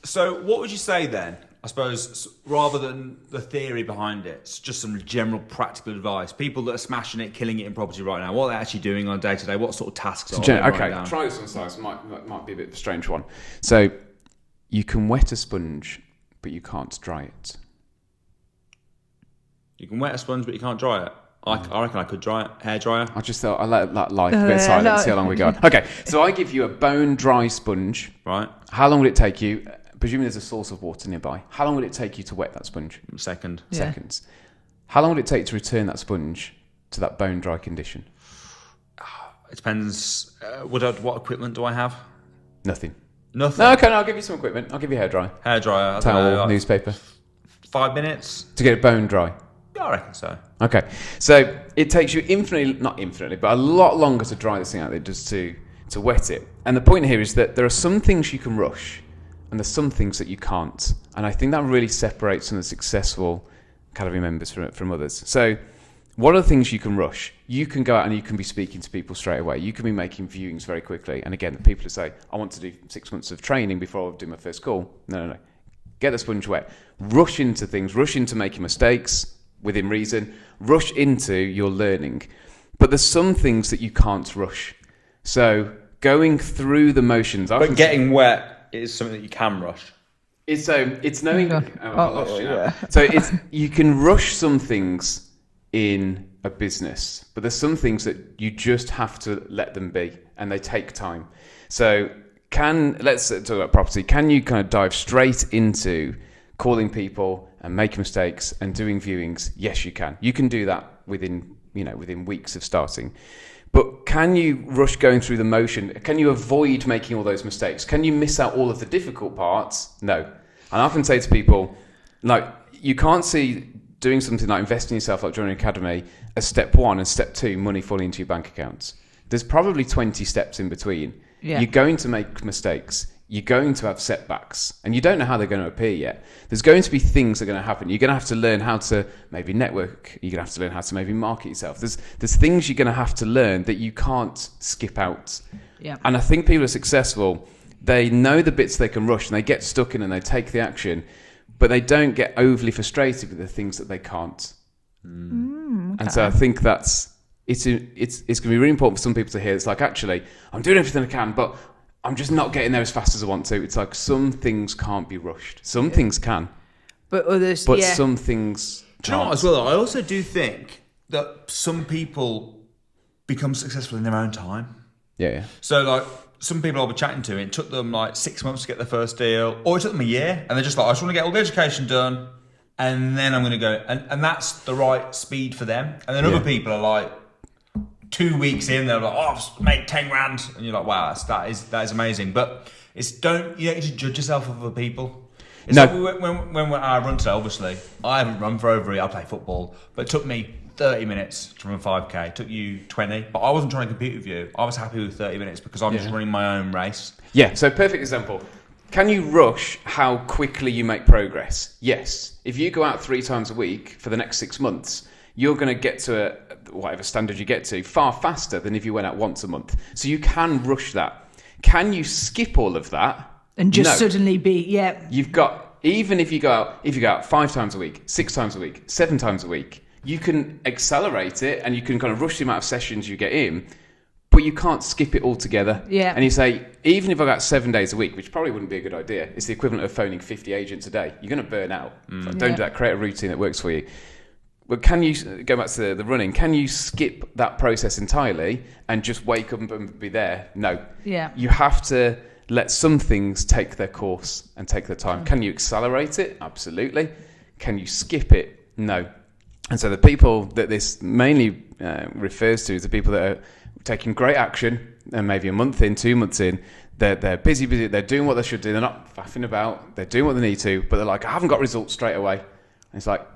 So what would you say then? I suppose rather than the theory behind it, it's just some general practical advice. People that are smashing it, killing it in property right now, what are they actually doing on a day to day? What sort of tasks are they writing down? Try this on size. Might be a bit of a strange one. So you can wet a sponge, but you can't dry it. You can wet a sponge, but you can't dry it. I reckon I could dry it. Hair dryer. I just thought I let that life a bit silent. See how long we go on. Okay, so I give you a bone dry sponge. Right. How long would it take you? Presuming there's a source of water nearby. How long would it take you to wet that sponge? Second. Yeah. Seconds. How long would it take to return that sponge to that bone dry condition? It depends. What equipment do I have? Nothing. Nothing. No, okay, no, I'll give you some equipment. I'll give you a hairdryer, Hair dryer. I don't towel, know, like newspaper 5 minutes. to get it bone dry. Yeah, I reckon so. Okay, so it takes you not infinitely, but a lot longer to dry this thing out than it does to wet it. And the point here is that there are some things you can rush, and there's some things that you can't. And I think that really separates some of the successful academy members from others. So what are the things you can rush? You can go out and you can be speaking to people straight away. You can be making viewings very quickly. And again, the people who say, I want to do 6 months of training before I do my first call. No. Get the sponge wet. Rush into things. Rush into making mistakes within reason. Rush into your learning. But there's some things that you can't rush. So going through the motions. But getting wet is something that you can rush. It's knowing. Yeah. So you can rush some things in a business, but there's some things that you just have to let them be, and they take time. So let's talk about property. Can you kind of dive straight into calling people and making mistakes and doing viewings? Yes, you can. You can do that within weeks of starting. But can you rush going through the motion? Can you avoid making all those mistakes? Can you miss out all of the difficult parts? No. And I often say to people, like, you can't see doing something like investing in yourself, like joining an academy, as step 1 and step 2, money falling into your bank accounts. There's probably 20 steps in between. Yeah. You're going to make mistakes. You're going to have setbacks, and you don't know how they're going to appear yet. There's going to be things that are going to happen. You're going to have to learn how to maybe network. You're going to have to learn how to maybe market yourself. There's things you're going to have to learn that you can't skip out. Yeah. And I think people are successful. They know the bits they can rush, and they get stuck in and they take the action, but they don't get overly frustrated with the things that they can't. Okay. And so I think it's going to be really important for some people to hear. It's like, actually, I'm doing everything I can, but I'm just not getting there as fast as I want to. It's like some things can't be rushed. Some things can, But others, but some things Do you know what as well? I also do think that some people become successful in their own time. Yeah. So like some people I'll be chatting to, it took them like 6 months to get their first deal, or it took them a year, and they're just like, I just want to get all the education done, and then I'm going to go, and that's the right speed for them. And then other people are like 2 weeks in, they're like, oh, I've made 10 grand, and you're like, wow, that is amazing. But you don't need to judge yourself of other people. It's like when I run today, obviously, I haven't run for over a year. I play football, but it took me 30 minutes to run 5k. It took you 20, but I wasn't trying to compete with you. I was happy with 30 minutes because I'm just running my own race. Yeah, so perfect example. Can you rush how quickly you make progress? Yes. If you go out 3 times a week for the next 6 months, you're going to get to whatever standard you get to far faster than if you went out once a month. So you can rush that. Can you skip all of that? And just No. suddenly be, You've got, even if you go out 5 times a week, 6 times a week, 7 times a week, you can accelerate it and you can kind of rush the amount of sessions you get in, but you can't skip it altogether. Yeah. And you say, even if I got 7 days a week, which probably wouldn't be a good idea, it's the equivalent of phoning 50 agents a day. You're going to burn out. So don't do that. Create a routine that works for you. But can you, go back to the running, can you skip that process entirely and just wake up and be there? No. Yeah. You have to let some things take their course and take their time. Can you accelerate it? Absolutely. Can you skip it? No. And so the people that this mainly refers to is the people that are taking great action, and maybe a month in, 2 months in, they're busy, they're doing what they should do, they're not faffing about, they're doing what they need to, but they're like, I haven't got results straight away. And it's like,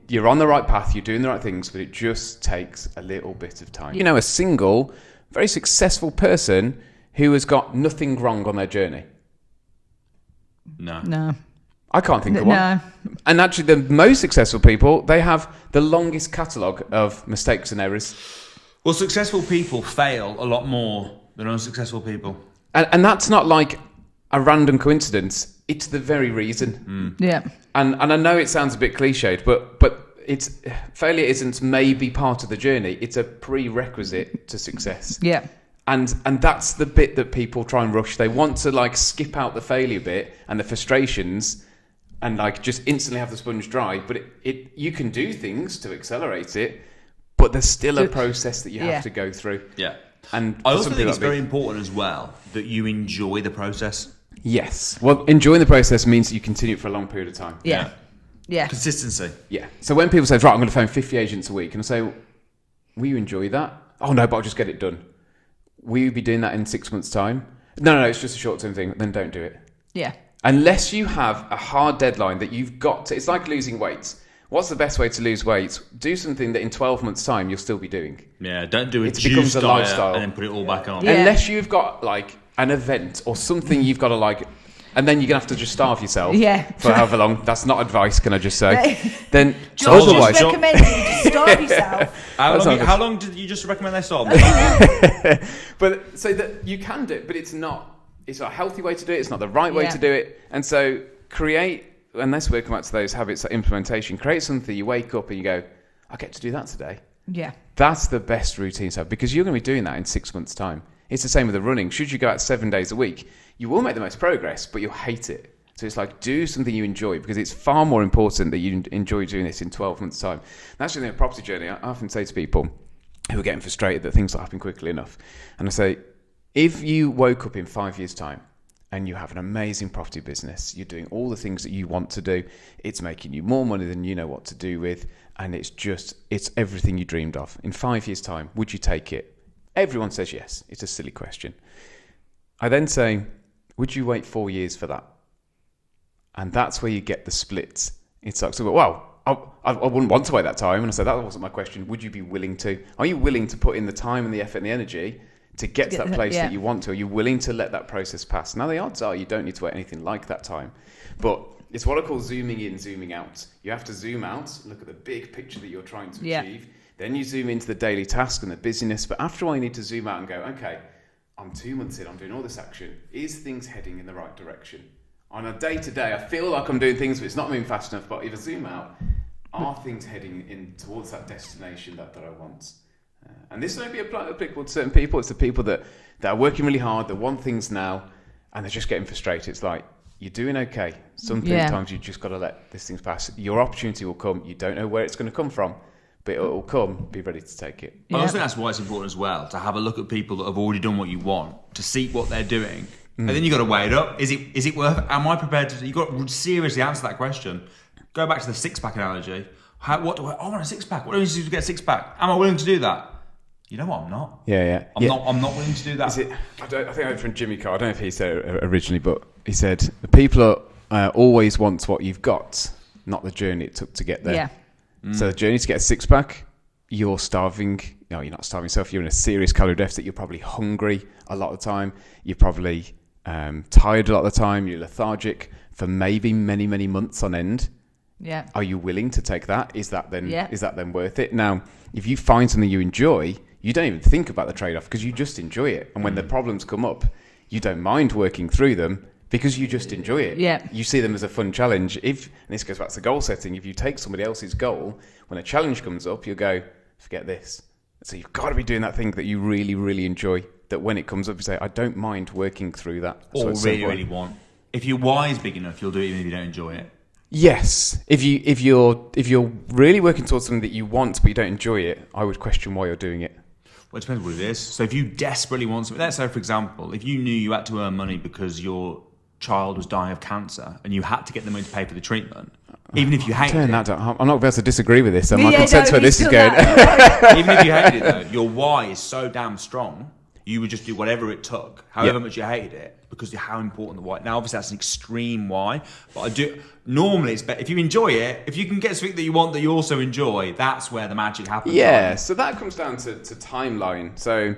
you're on the right path, you're doing the right things, but it just takes a little bit of time. You know, a single, very successful person who has got nothing wrong on their journey. No. I can't think of one. No. And actually, the most successful people, they have the longest catalogue of mistakes and errors. Well, successful people fail a lot more than unsuccessful people. And that's not like a random coincidence. It's the very reason. Yeah. And I know it sounds a bit cliched, but it's failure isn't maybe part of the journey. It's a prerequisite to success. Yeah. And that's the bit that people try and rush. They want to like skip out the failure bit and the frustrations and like just instantly have the sponge dry. But you can do things to accelerate it, but there's still a process that you have to go through. Yeah. And I also think it's very important as well that you enjoy the process. Yes. Well, enjoying the process means that you continue it for a long period of time. Yeah. Yeah. Consistency. Yeah. So when people say, right, I'm going to phone 50 agents a week, and I say, will you enjoy that? Oh, no, but I'll just get it done. Will you be doing that in 6 months' time? No, it's just a short-term thing. Then don't do it. Yeah. Unless you have a hard deadline that you've got to... It's like losing weight. What's the best way to lose weight? Do something that in 12 months' time you'll still be doing. Yeah, don't do It becomes a lifestyle. and then put it all back on. Yeah. Unless you've got, like, an event or something you've got to, like... And then you're going to have to just starve yourself for however long. That's not advice, can I just say? Then Josh otherwise... just recommended you to starve yourself. How long did you just recommend they start? But so that you can do it, but it's not a healthy way to do it. It's not the right way to do it. And so create, and that's where we come back to those habits, that implementation. Create something you wake up and you go, I get to do that today. Yeah. That's the best routine to have because you're going to be doing that in 6 months' time. It's the same with the running. Should you go out 7 days a week, you will make the most progress, but you'll hate it. So it's like do something you enjoy because it's far more important that you enjoy doing this in 12 months' time. That's in the property journey. I often say to people who are getting frustrated that things don't happen quickly enough, and I say, if you woke up in 5 years' time and you have an amazing property business, you're doing all the things that you want to do, it's making you more money than you know what to do with, and it's everything you dreamed of. In 5 years' time, would you take it? Everyone says yes. It's a silly question. I then say, would you wait 4 years for that? And that's where you get the splits. It's like, I wouldn't want to wait that time. And I said, that wasn't my question. Would you be willing to? Are you willing to put in the time and the effort and the energy to get to that place that you want to? Are you willing to let that process pass? Now, the odds are you don't need to wait anything like that time. But it's what I call zooming in, zooming out. You have to zoom out, look at the big picture that you're trying to achieve. Then you zoom into the daily task and the busyness. But after a while, you need to zoom out and go, okay, I'm 2 months in, I'm doing all this action. Is things heading in the right direction? On a day-to-day, I feel like I'm doing things, but it's not moving fast enough. But if I zoom out, are things heading in towards that destination that I want? And this may be applicable to certain people. It's the people that are working really hard, that want things now, and they're just getting frustrated. It's like, you're doing okay. Sometimes you just got to let these things pass. Your opportunity will come. You don't know where it's going to come from, but it will come. Be ready to take it. I also think that's why it's important as well to have a look at people that have already done what you want, to see what they're doing, and then you got to weigh it up. Is it worth? Am I prepared to? You got to seriously answer that question. Go back to the 6-pack analogy. I want a 6-pack. What do I need to do to get a 6-pack? Am I willing to do that? You know what? I'm not. Yeah. I'm not willing to do that. I think I heard from Jimmy Carr. I don't know if he said it originally, but he said people always want what you've got, not the journey it took to get there. Yeah. So the journey to get a 6-pack, you're starving. No, you're not starving yourself. You're in a serious calorie deficit. You're probably hungry a lot of the time. You're probably tired a lot of the time. You're lethargic for maybe many, many months on end. Yeah. Are you willing to take that? Is that then worth it? Now, if you find something you enjoy, you don't even think about the trade-off because you just enjoy it. And when the problems come up, you don't mind working through them because you just enjoy it. Yeah. You see them as a fun challenge. And this goes back to goal setting, if you take somebody else's goal, when a challenge comes up, you'll go, forget this. So you've got to be doing that thing that you really, really enjoy, that when it comes up, you say, I don't mind working through that. Or really want. If your why is big enough, you'll do it even if you don't enjoy it. Yes, if you're really working towards something that you want but you don't enjoy it, I would question why you're doing it. Well, it depends what it is. So if you desperately want something, let's say for example, if you knew you had to earn money because your child was dying of cancer and you had to get the money to pay for the treatment, even if you hated it. I'm not going to be able to disagree with this. I can sense where this is going. Even if you hated it though, your why is so damn strong, you would just do whatever it took, however much you hated it, because of how important the why. Now, obviously, that's an extreme why, but normally it's better if you enjoy it. If you can get something that you want that you also enjoy, that's where the magic happens. Yeah, right? so that comes down to timeline. So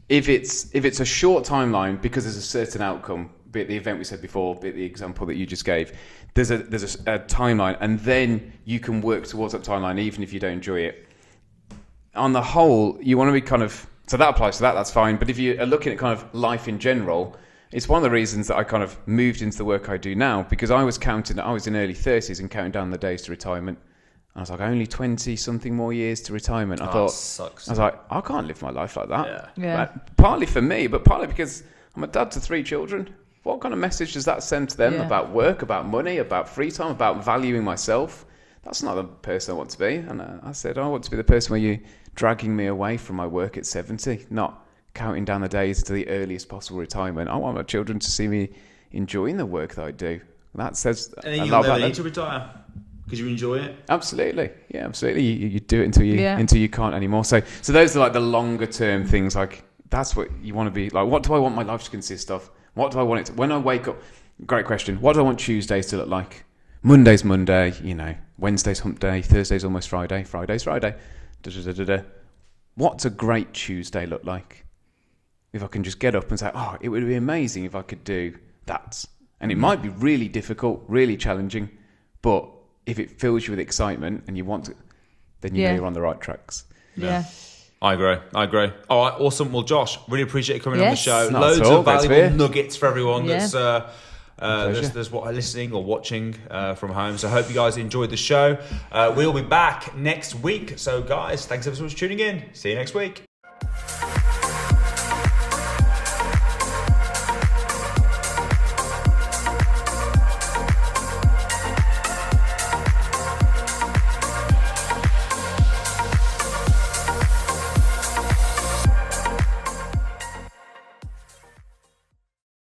if it's a short timeline because there's a certain outcome, be it the event we said before, be it the example that you just gave, there's a timeline, and then you can work towards that timeline even if you don't enjoy it. On the whole, you want to be kind of, so that applies to that's fine. But if you are looking at kind of life in general, it's one of the reasons that I kind of moved into the work I do now, because I was in early 30s and counting down the days to retirement. And I was like, only 20 something more years to retirement. I thought, sucks. I was like, I can't live my life like that. Yeah. Partly for me, but partly because I'm a dad to 3 children. What kind of message does that send to them about work, about money, about free time, about valuing myself? That's not the person I want to be. And I said, I want to be the person where you're dragging me away from my work at 70, not counting down the days to the earliest possible retirement. I want my children to see me enjoying the work that I do. That says and a you lot about never them. need to retire because you enjoy it. Absolutely, yeah, absolutely. You do it until you can't anymore. So those are like the longer term things. Like that's what you want to be like. What do I want my life to consist of? What do I want it to? When I wake up, great question. What do I want Tuesdays to look like? Monday's Monday, Wednesday's hump day, Thursday's almost Friday, Friday's Friday. What's a great Tuesday look like? If I can just get up and say, oh, it would be amazing if I could do that. And it might be really difficult, really challenging, but if it fills you with excitement and you want to, then you know you're on the right tracks. Yeah. I agree. All right, awesome. Well, Josh, really appreciate you coming on the show. Not Loads at all, of thanks, valuable Beer. nuggets for everyone that's Pleasure. there's what listening or watching from home. So I hope you guys enjoyed the show. We'll be back next week. So guys, thanks ever so much for tuning in. See you next week.